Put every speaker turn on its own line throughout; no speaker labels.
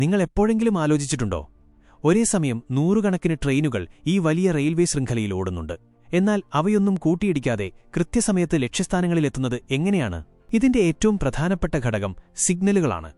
നിങ്ങൾ എപ്പോഴെങ്കിലും ആലോചിച്ചിട്ടുണ്ടോ? ഒരേ സമയം നൂറുകണക്കിന് ട്രെയിനുകൾ ഈ വലിയ റെയിൽവേ ശൃംഖലയിൽ ഓടുന്നുണ്ട്. എന്നാൽ അവയൊന്നും കൂട്ടിയിടിക്കാതെ കൃത്യസമയത്ത് ലക്ഷ്യസ്ഥാനങ്ങളിലെത്തുന്നത് എങ്ങനെയാണ്? ഇതിന്റെ ഏറ്റവും പ്രധാനപ്പെട്ട ഘടകം സിഗ്നലുകളാണ്.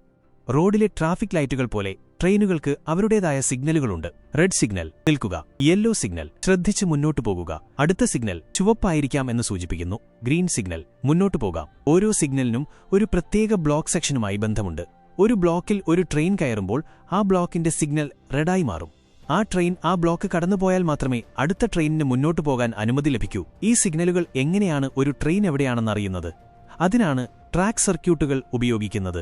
റോഡിലെ ട്രാഫിക് ലൈറ്റുകൾ പോലെ ട്രെയിനുകൾക്ക് അവരുടേതായ സിഗ്നലുകളുണ്ട്. റെഡ് സിഗ്നൽ നിൽക്കുക, യെല്ലോ സിഗ്നൽ ശ്രദ്ധിച്ച് മുന്നോട്ടു പോകുക, അടുത്ത സിഗ്നൽ ചുവപ്പായിരിക്കാം എന്ന് സൂചിപ്പിക്കുന്നു, ഗ്രീൻ സിഗ്നൽ മുന്നോട്ടു പോകാം. ഓരോ സിഗ്നലിനും ഒരു പ്രത്യേക ബ്ലോക്ക് സെക്ഷനുമായി ബന്ധമുണ്ട്. ഒരു ബ്ലോക്കിൽ ഒരു ട്രെയിൻ കയറുമ്പോൾ ആ ബ്ലോക്കിന്റെ സിഗ്നൽ റെഡായി മാറും. ആ ട്രെയിൻ ആ ബ്ലോക്ക് കടന്നുപോയാൽ മാത്രമേ അടുത്ത ട്രെയിനിന് മുന്നോട്ടു പോകാൻ അനുമതി ലഭിക്കൂ. ഈ സിഗ്നലുകൾ എങ്ങനെയാണ് ഒരു ട്രെയിൻ എവിടെയാണെന്നറിയുന്നത്? അതിനാണ് ട്രാക്ക് സർക്യൂട്ടുകൾ ഉപയോഗിക്കുന്നത്.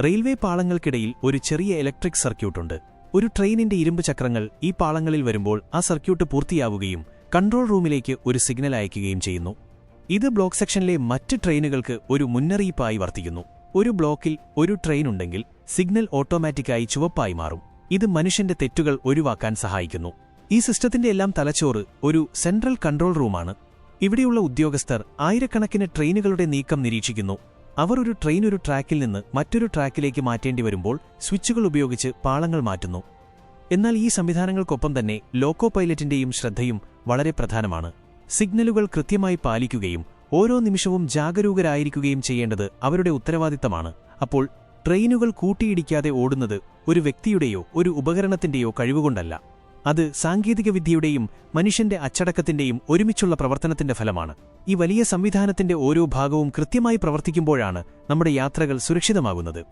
റെയിൽവേ പാളങ്ങൾക്കിടയിൽ ഒരു ചെറിയ ഇലക്ട്രിക് സർക്യൂട്ടുണ്ട്. ഒരു ട്രെയിനിന്റെ ഇരുമ്പ് ചക്രങ്ങൾ ഈ പാളങ്ങളിൽ വരുമ്പോൾ ആ സർക്യൂട്ട് പൂർത്തിയാവുകയും കൺട്രോൾ റൂമിലേക്ക് ഒരു സിഗ്നൽ അയക്കുകയും ചെയ്യുന്നു. ഇത് ബ്ലോക്ക് സെക്ഷനിലെ മറ്റ് ട്രെയിനുകൾക്ക് ഒരു മുന്നറിയിപ്പായി വർത്തിക്കുന്നു. ഒരു ബ്ലോക്കിൽ ഒരു ട്രെയിൻ ഉണ്ടെങ്കിൽ സിഗ്നൽ ഓട്ടോമാറ്റിക്കായി ചുവപ്പായി മാറും. ഇത് മനുഷ്യന്റെ തെറ്റുകൾ ഒഴിവാക്കാൻ സഹായിക്കുന്നു. ഈ സിസ്റ്റത്തിന്റെ എല്ലാം തലച്ചോറ് ഒരു സെൻട്രൽ കൺട്രോൾ റൂമാണ്. ഇവിടെയുള്ള ഉദ്യോഗസ്ഥർ ആയിരക്കണക്കിന് ട്രെയിനുകളുടെ നീക്കം നിരീക്ഷിക്കുന്നു. അവർ ഒരു ട്രെയിൻ ഒരു ട്രാക്കിൽ നിന്ന് മറ്റൊരു ട്രാക്കിലേക്ക് മാറ്റേണ്ടി വരുമ്പോൾ സ്വിച്ചുകൾ ഉപയോഗിച്ച് പാളങ്ങൾ മാറ്റുന്നു. എന്നാൽ ഈ സംവിധാനങ്ങൾക്കൊപ്പം തന്നെ ലോക്കോ പൈലറ്റിന്റെയും ശ്രദ്ധയും വളരെ പ്രധാനമാണ്. സിഗ്നലുകൾ കൃത്യമായി പാലിക്കുകയും ഓരോ നിമിഷവും ജാഗരൂകരായിരിക്കുകയും ചെയ്യേണ്ടത് അവരുടെ ഉത്തരവാദിത്തമാണ്. അപ്പോൾ ട്രെയിനുകൾ കൂട്ടിയിടിക്കാതെ ഓടുന്നത് ഒരു വ്യക്തിയുടെയോ ഒരു ഉപകരണത്തിന്റെയോ കഴിവുകൊണ്ടല്ല. അത് സാങ്കേതികവിദ്യയുടെയും മനുഷ്യന്റെ അച്ചടക്കത്തിന്റെയും ഒരുമിച്ചുള്ള പ്രവർത്തനത്തിന്റെ ഫലമാണ്. ഈ വലിയ സംവിധാനത്തിന്റെ ഓരോ ഭാഗവും കൃത്യമായി പ്രവർത്തിക്കുമ്പോഴാണ് നമ്മുടെ യാത്രകൾ സുരക്ഷിതമാകുന്നത്.